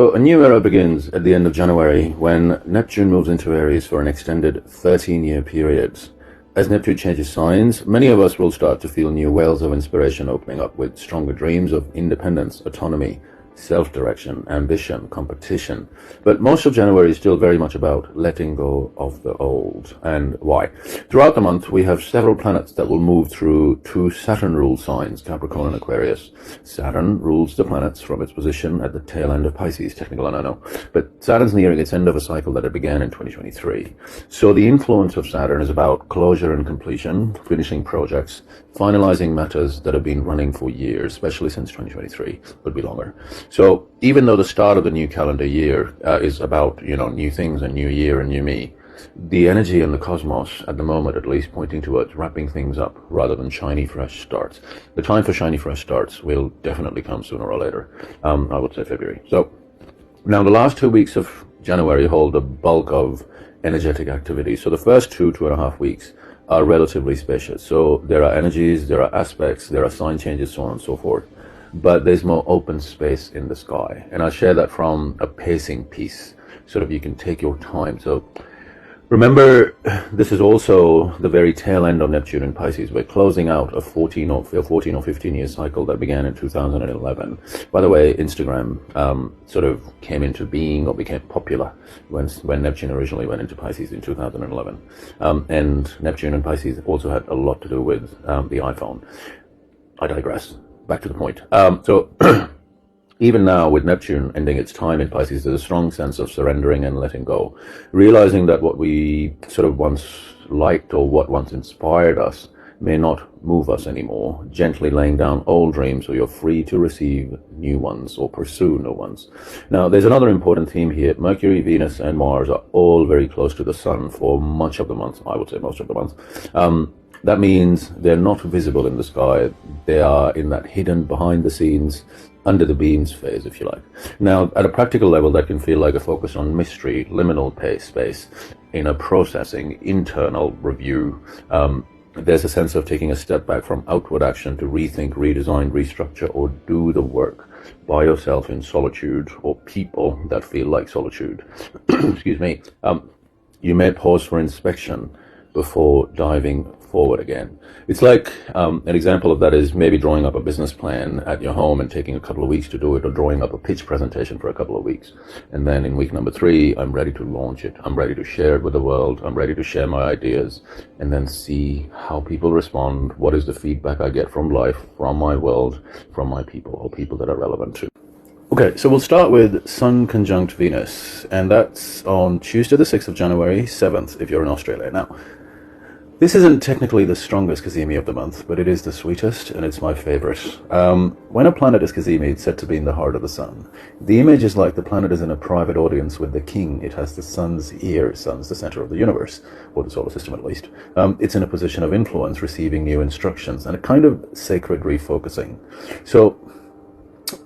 So a new era begins at the end of January when Neptune moves into Aries for an extended 13-year period. As Neptune changes signs, many of us will start to feel new wells of inspiration opening up with stronger dreams of independence, autonomy, self-direction, ambition, competition. But most of January is still very much about letting go of the old. And why? Throughout the month, we have several planets that will move through two Saturn-ruled signs, Capricorn and Aquarius. Saturn rules the planets from its position at the tail end of Pisces, technical, I know. But Saturn's nearing its end of a cycle that it began in 2023. So the influence of Saturn is about closure and completion, finishing projects, finalizing matters that have been running for years, especially since 2023, could be longer. So even though the start of the new calendar year is about, new things and new year and new me, the energy in the cosmos at the moment, at least, pointing towards wrapping things up rather than shiny, fresh starts. The time for shiny, fresh starts will definitely come sooner or later. I would say February. So now the last 2 weeks of January hold the bulk of energetic activity. So the first 2.5 weeks are relatively spacious. So there are energies, there are aspects, there are sign changes, so on and so forth. But there's more open space in the sky. And I'll share that from a pacing piece, so that you can take your time. So remember, this is also the very tail end of Neptune in Pisces. We're closing out a 14 or 15 year cycle that began in 2011. By the way, Instagram sort of came into being or became popular when Neptune originally went into Pisces in 2011. And Neptune and Pisces also had a lot to do with the iPhone. I digress. Back to the point. So even now, with Neptune ending its time in Pisces, there's a strong sense of surrendering and letting go, realizing that what we sort of once liked or what once inspired us may not move us anymore, gently laying down old dreams so you're free to receive new ones or pursue new ones. Now, there's another important theme here. Mercury, Venus, and Mars are all very close to the Sun for much of the month, I would say most of the month. That means they're not visible in the sky. They are in that hidden, behind the scenes, under the beams phase, if you like. Now, at a practical level, that can feel like a focus on mystery, liminal space, inner processing, internal review. There's a sense of taking a step back from outward action to rethink, redesign, restructure, or do the work by yourself in solitude, or people that feel like solitude. Excuse me. You may pause for inspection before diving forward again. It's like an example of that is maybe drawing up a business plan at your home and taking a couple of weeks to do it, or drawing up a pitch presentation for a couple of weeks. And then in week number 3, I'm ready to launch it. I'm ready to share it with the world. I'm ready to share my ideas and then see how people respond. What is the feedback I get from life, from my world, from my people, or people that are relevant to. Okay, so we'll start with Sun conjunct Venus, and that's on Tuesday the 6th of January, 7th, if you're in Australia. Now, this isn't technically the strongest cazimi of the month, but it is the sweetest, and it's my favorite. When a planet is cazimi, it's said to be in the heart of the sun. The image is like the planet is in a private audience with the king. It has the sun's ear. Sun's the center of the universe, or the solar system at least. It's in a position of influence, receiving new instructions, and a kind of sacred refocusing. So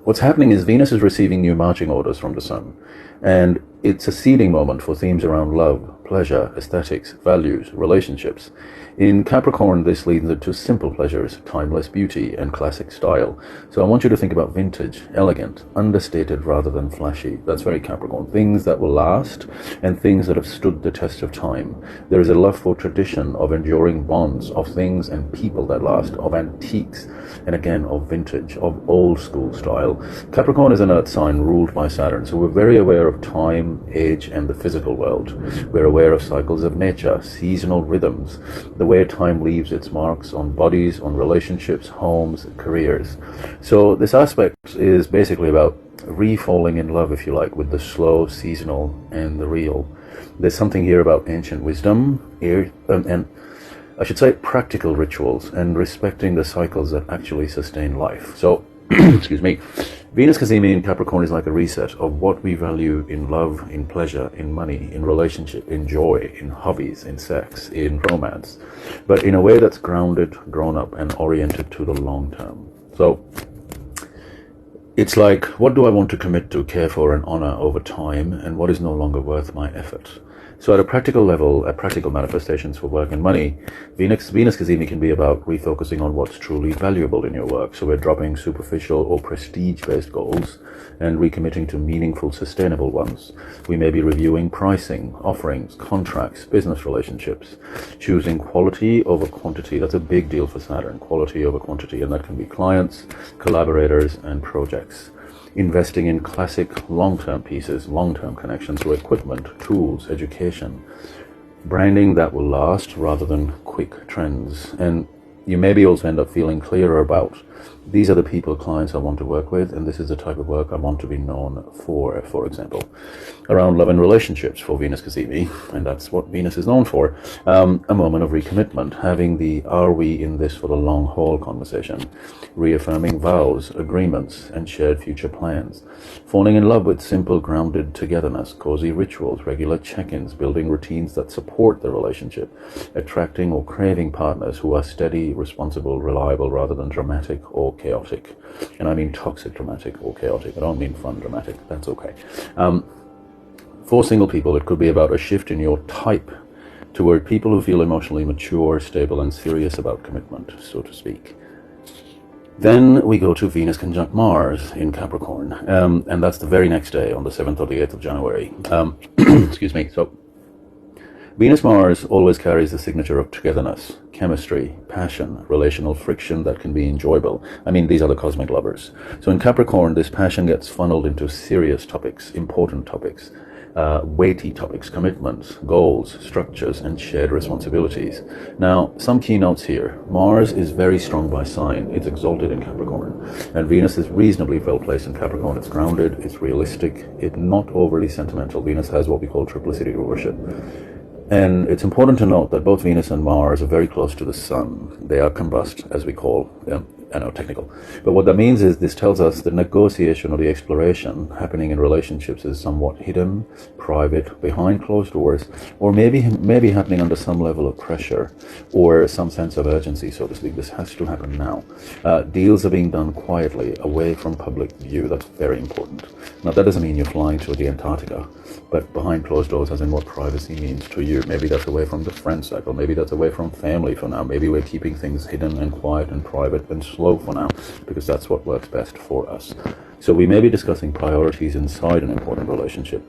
what's happening is Venus is receiving new marching orders from the sun, and it's a seeding moment for themes around love, pleasure, aesthetics, values, relationships. In Capricorn, this leads into simple pleasures, timeless beauty, and classic style. So I want you to think about vintage, elegant, understated rather than flashy. That's very Capricorn. Things that will last and things that have stood the test of time. There is a love for tradition, of enduring bonds, of things and people that last, of antiques, and again, of vintage, of old school style. Capricorn is an earth sign ruled by Saturn, so we're very aware of time, age, and the physical world. We're aware of cycles of nature, seasonal rhythms, the way time leaves its marks on bodies, on relationships, homes, careers. So this aspect is basically about re-falling in love, if you like, with the slow, seasonal, and the real. There's something here about ancient wisdom, and I should say practical rituals, and respecting the cycles that actually sustain life. So, excuse me, Venus cazimi in Capricorn is like a reset of what we value in love, in pleasure, in money, in relationship, in joy, in hobbies, in sex, in romance, but in a way that's grounded, grown up, and oriented to the long term. So it's like, what do I want to commit to, care for, and honor over time, and what is no longer worth my effort? So at a practical level, at practical manifestations for work and money, Venus Cazimi can be about refocusing on what's truly valuable in your work. So we're dropping superficial or prestige-based goals and recommitting to meaningful, sustainable ones. We may be reviewing pricing, offerings, contracts, business relationships, choosing quality over quantity. That's a big deal for Saturn, quality over quantity, and that can be clients, collaborators, and projects. Investing in classic long-term pieces, long-term connections to equipment, tools, education, branding that will last rather than quick trends. And you maybe also end up feeling clearer about these are the people, clients I want to work with, and this is the type of work I want to be known for example. Around love and relationships for Venus Cazimi, and that's what Venus is known for, a moment of recommitment, having the are we in this for the long haul conversation, reaffirming vows, agreements, and shared future plans, falling in love with simple, grounded togetherness, cozy rituals, regular check-ins, building routines that support the relationship, attracting or craving partners who are steady, responsible, reliable, rather than dramatic or chaotic. And I mean toxic dramatic or chaotic. I don't mean fun dramatic. That's okay. For single people, it could be about a shift in your type toward people who feel emotionally mature, stable, and serious about commitment, so to speak. Then we go to Venus conjunct Mars in Capricorn, and that's the very next day on the 7th or the 8th of January. Excuse me. So Venus-Mars always carries the signature of togetherness, chemistry, passion, relational friction that can be enjoyable. I mean, these are the cosmic lovers. So in Capricorn, this passion gets funneled into serious topics, important topics, weighty topics, commitments, goals, structures, and shared responsibilities. Now, some keynotes here. Mars is very strong by sign. It's exalted in Capricorn. And Venus is reasonably well placed in Capricorn. It's grounded, it's realistic, it's not overly sentimental. Venus has what we call triplicity rulership. And it's important to note that both Venus and Mars are very close to the Sun. They are combust, as we call them. I know, technical. But what that means is this tells us the negotiation or the exploration happening in relationships is somewhat hidden, private, behind closed doors, or maybe happening under some level of pressure or some sense of urgency, so to speak. This has to happen now. Deals are being done quietly, away from public view. That's very important. Now, that doesn't mean you're flying to the Antarctica, but behind closed doors as in what privacy means to you. Maybe that's away from the friend circle. Maybe that's away from family for now. Maybe we're keeping things hidden and quiet and private and slow for now, because that's what works best for us. So we may be discussing priorities inside an important relationship.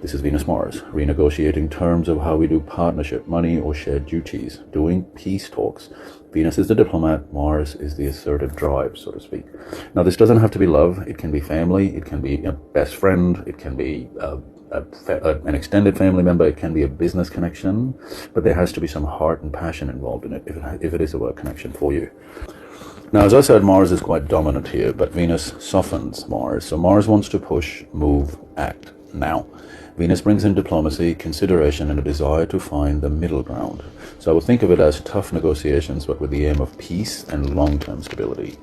This is Venus-Mars, renegotiating terms of how we do partnership, money, or shared duties, doing peace talks. Venus is the diplomat, Mars is the assertive drive, so to speak. Now, this doesn't have to be love. It can be family, it can be a best friend, it can be an extended family member, it can be a business connection, but there has to be some heart and passion involved in it if it is a work connection for you. Now, as I said, Mars is quite dominant here, but Venus softens Mars. So Mars wants to push, move, act now. Venus brings in diplomacy, consideration, and a desire to find the middle ground. So I would think of it as tough negotiations, but with the aim of peace and long-term stability.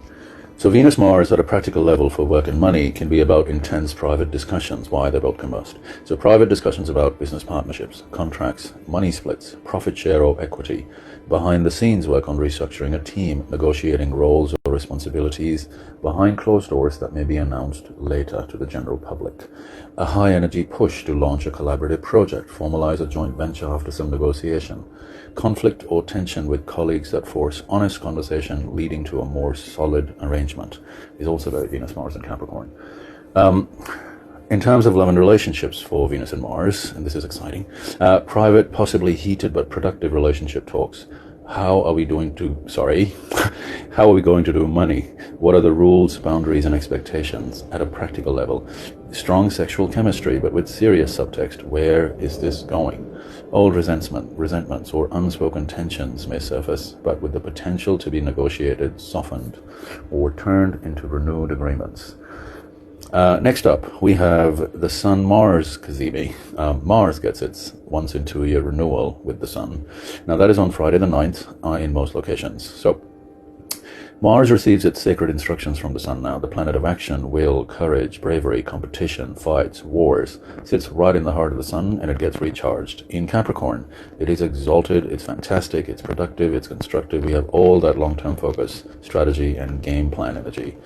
So Venus-Mars at a practical level for work and money can be about intense private discussions. Why? They both combust. So private discussions about business partnerships, contracts, money splits, profit share or equity. Behind the scenes work on restructuring a team, negotiating roles or responsibilities behind closed doors that may be announced later to the general public. A high energy push to launch a collaborative project, formalize a joint venture after some negotiation. Conflict or tension with colleagues that force honest conversation leading to a more solid arrangement is also very Venus-Mars and Capricorn. In terms of love and relationships for Venus and Mars, and this is exciting, private, possibly heated but productive relationship talks. How are we going to do money? What are the rules, boundaries, and expectations at a practical level? Strong sexual chemistry, but with serious subtext. Where is this going? Old resentments, or unspoken tensions may surface, but with the potential to be negotiated, softened, or turned into renewed agreements. Next up, we have the Sun-Mars Cazimi. Mars gets its once in 2 year renewal with the Sun. Now that is on Friday the 9th in most locations. So Mars receives its sacred instructions from the Sun now. The planet of action, will, courage, bravery, competition, fights, wars, sits right in the heart of the Sun, and it gets recharged. In Capricorn, it is exalted, it's fantastic, it's productive, it's constructive. We have all that long-term focus, strategy, and game plan energy.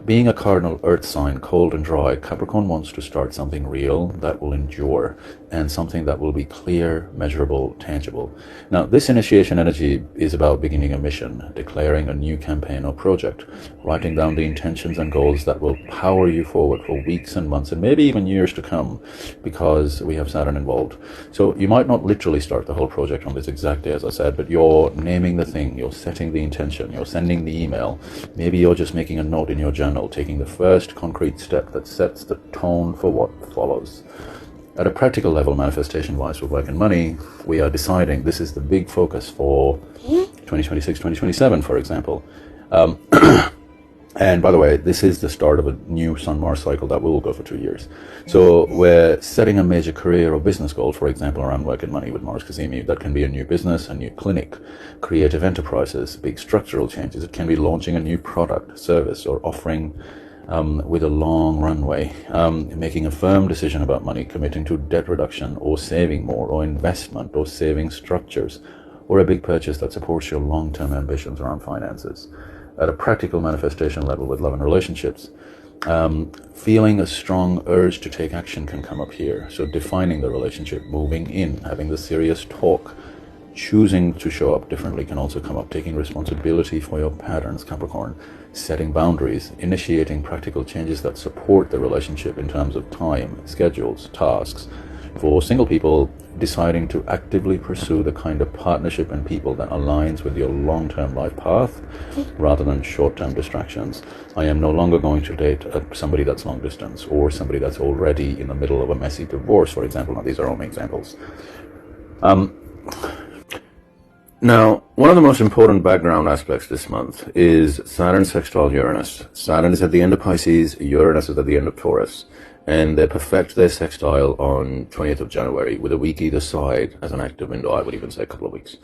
Being a cardinal earth sign, cold and dry, Capricorn wants to start something real that will endure and something that will be clear, measurable, tangible. Now, this initiation energy is about beginning a mission, declaring a new campaign or project, writing down the intentions and goals that will power you forward for weeks and months and maybe even years to come, because we have Saturn involved. So you might not literally start the whole project on this exact day, as I said, but you're naming the thing, you're setting the intention, you're sending the email, maybe you're just making a note in your journal, taking the first concrete step that sets the tone for what follows. At a practical level, manifestation-wise, for work and money, we are deciding this is the big focus for 2026, 2027, for example. And by the way, this is the start of a new Sun-Mars cycle that will go for 2 years. So we're setting a major career or business goal, for example, around work and money with Mars Cazimi. That can be a new business, a new clinic, creative enterprises, big structural changes. It can be launching a new product, service, or offering with a long runway, making a firm decision about money, committing to debt reduction or saving more or investment or saving structures, or a big purchase that supports your long-term ambitions around finances. At a practical manifestation level with love and relationships, feeling a strong urge to take action can come up here. So defining the relationship, moving in, having the serious talk, choosing to show up differently can also come up. Taking responsibility for your patterns, Capricorn, setting boundaries, initiating practical changes that support the relationship in terms of time, schedules, tasks. For single people, deciding to actively pursue the kind of partnership and people that aligns with your long-term life path rather than short-term distractions. I am no longer going to date somebody that's long distance or somebody that's already in the middle of a messy divorce, for example. Now, these are only examples. Now, one of the most important background aspects this month is Saturn sextile Uranus. Saturn is at the end of Pisces, Uranus is at the end of Taurus, and they perfect their sextile on 20th of January with a week either side as an active window. I would even say a couple of weeks.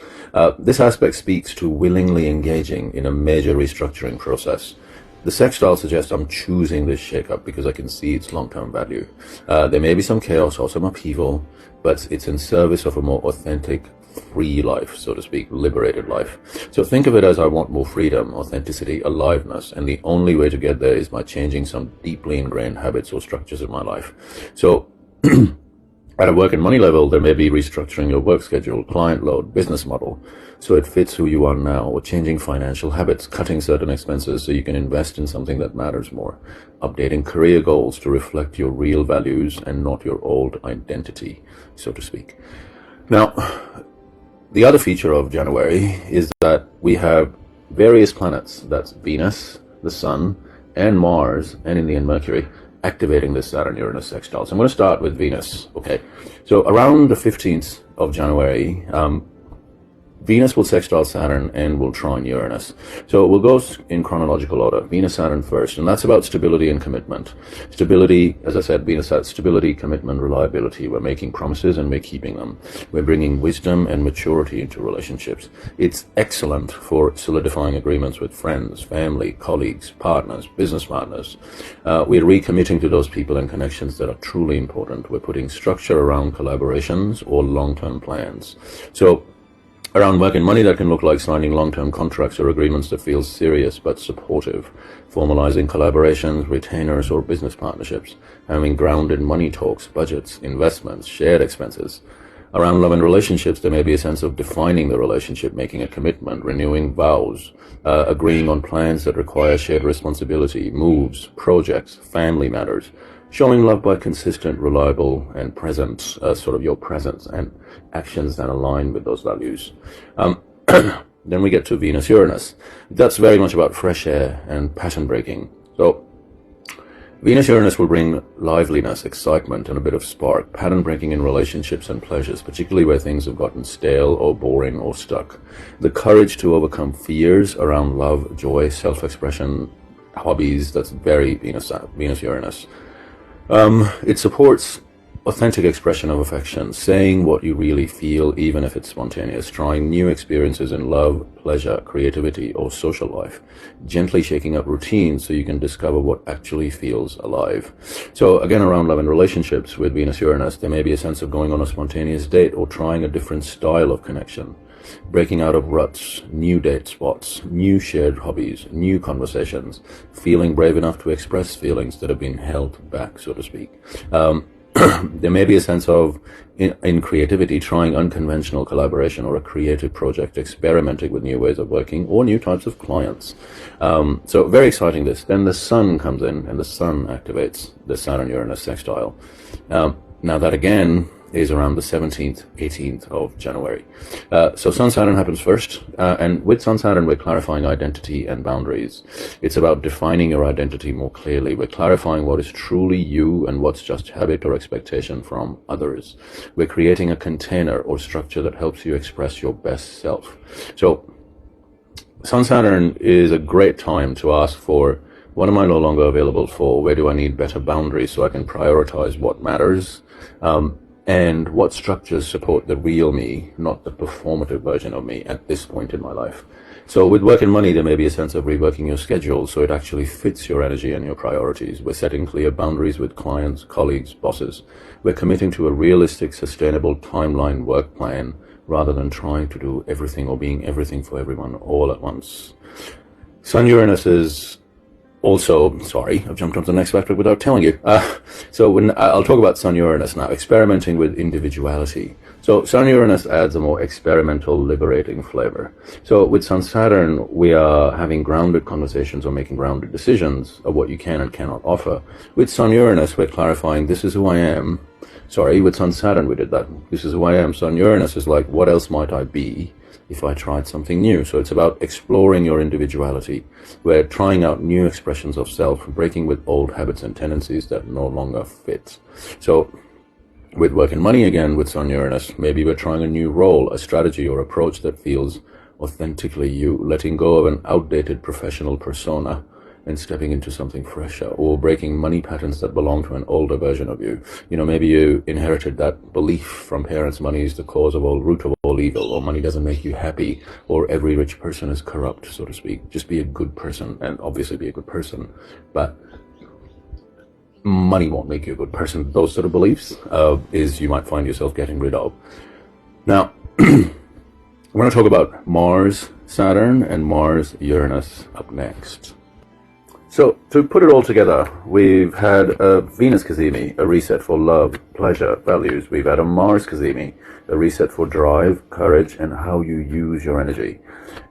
This aspect speaks to willingly engaging in a major restructuring process. The sextile suggests I'm choosing this shakeup because I can see its long-term value. There may be some chaos or some upheaval, but it's in service of a more authentic, free life, so to speak, liberated life. So think of it as I want more freedom, authenticity, aliveness, and the only way to get there is by changing some deeply ingrained habits or structures in my life. So at a work and money level, there may be restructuring your work schedule, client load, business model, so it fits who you are now, or changing financial habits, cutting certain expenses so you can invest in something that matters more, updating career goals to reflect your real values and not your old identity, so to speak. Now, the other feature of January is that we have various planets, that's Venus, the Sun, and Mars, and in the end Mercury, activating this Saturn-Uranus sextile. So I'm going to start with Venus. Okay, so around the 15th of January, Venus will sextile Saturn and will trine Uranus. So we'll go in chronological order. Venus, Saturn first, and that's about stability and commitment. Stability, as I said, Venus has stability, commitment, reliability. We're making promises and we're keeping them. We're bringing wisdom and maturity into relationships. It's excellent for solidifying agreements with friends, family, colleagues, partners, business partners. We're recommitting to those people and connections that are truly important. We're putting structure around collaborations or long-term plans. So around work and money, that can look like signing long-term contracts or agreements that feel serious but supportive, formalizing collaborations, retainers, or business partnerships, having grounded money talks, budgets, investments, shared expenses. Around love and relationships, there may be a sense of defining the relationship, making a commitment, renewing vows, agreeing on plans that require shared responsibility, moves, projects, family matters, showing love by consistent, reliable, and present, sort of your presence and actions that align with those values. Then we get to Venus-Uranus. That's very much about fresh air and pattern breaking. So Venus-Uranus will bring liveliness, excitement, and a bit of spark, pattern breaking in relationships and pleasures, particularly where things have gotten stale or boring or stuck. The courage to overcome fears around love, joy, self-expression, hobbies, that's very Venus-Uranus. It supports authentic expression of affection, saying what you really feel, even if it's spontaneous, trying new experiences in love, pleasure, creativity, or social life, gently shaking up routines so you can discover what actually feels alive. So again, around love and relationships with Venus-Uranus, there may be a sense of going on a spontaneous date or trying a different style of connection. breaking out of ruts, new date spots, new shared hobbies, new conversations, feeling brave enough to express feelings that have been held back, so to speak. There may be a sense of, in creativity, trying unconventional collaboration or a creative project, experimenting with new ways of working or new types of clients. So very exciting this. Then the sun comes in and the sun activates the Saturn-Uranus sextile. Now that again is around the 17th, 18th of January. So Sun-Saturn happens first, and with Sun-Saturn we're clarifying identity and boundaries. It's about defining your identity more clearly. We're clarifying what is truly you and what's just habit or expectation from others. We're creating a container or structure that helps you express your best self. So Sun-Saturn is a great time to ask for, what am I no longer available for? Where do I need better boundaries so I can prioritize what matters? And what structures support the real me, not the performative version of me at this point in my life. So with work and money, there may be a sense of reworking your schedule so it actually fits your energy and your priorities. We're setting clear boundaries with clients, colleagues, bosses. We're committing to a realistic, sustainable timeline work plan rather than trying to do everything or being everything for everyone all at once. Sun-Uranus is also, sorry, I've jumped onto the next aspect without telling you. So when I'll talk about Sun-Uranus now, experimenting with individuality. So Sun-Uranus adds a more experimental, liberating flavor. So with Sun-Saturn, we are having grounded conversations or making grounded decisions of what you can and cannot offer. With Sun-Uranus, we're clarifying, this is who I am. Sorry, with Sun-Saturn we did that. This is who I am. Sun-Uranus is like, what else might I be if I tried something new? So it's about exploring your individuality. We're trying out new expressions of self, breaking with old habits and tendencies that no longer fit. So with work and money again, with Sun-Uranus, maybe we're trying a new role, a strategy or approach that feels authentically you, letting go of an outdated professional persona and stepping into something fresher, or breaking money patterns that belong to an older version of you. You know, maybe you inherited that belief from parents, money is the cause of all, root of all evil, or money doesn't make you happy, or every rich person is corrupt, so to speak. Just be a good person, and obviously be a good person, but money won't make you a good person. Those sort of beliefs is you might find yourself getting rid of. Now, we're going to talk about Mars, Saturn, and Mars, Uranus up next. So, to put it all together, we've had a Venus Cazimi, a reset for love, pleasure, values. We've had a Mars Cazimi, a reset for drive, courage, and how you use your energy.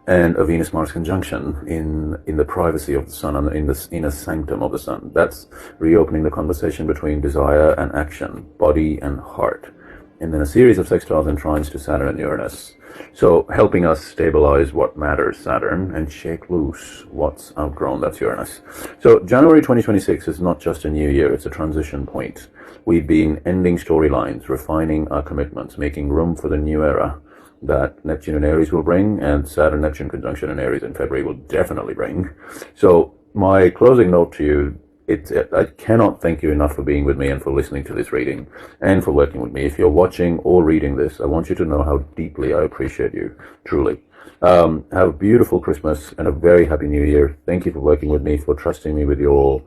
And a Venus-Mars conjunction in the privacy of the sun and in the inner sanctum of the sun. That's reopening the conversation between desire and action, body and heart. And then a series of sextiles and trines to Saturn and Uranus. So helping us stabilize what matters, Saturn, and shake loose what's outgrown, that's Uranus. So January 2026 is not just a new year, it's a transition point. We've been ending storylines, refining our commitments, making room for the new era that Neptune and Aries will bring, and Saturn-Neptune conjunction in Aries in February will definitely bring. So my closing note to you, I cannot thank you enough for being with me and for listening to this reading and for working with me. If you're watching or reading this, I want you to know how deeply I appreciate you, truly. Have a beautiful Christmas and a very happy New Year. Thank you for working with me, for trusting me with your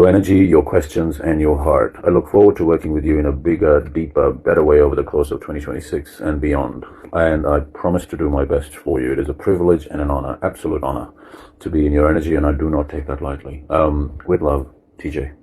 energy, your questions, and your heart. I look forward to working with you in a bigger, deeper, better way over the course of 2026 and beyond. And I promise to do my best for you. It is a privilege and an honor, absolute honor, to be in your energy, and I do not take that lightly. With love, TJ.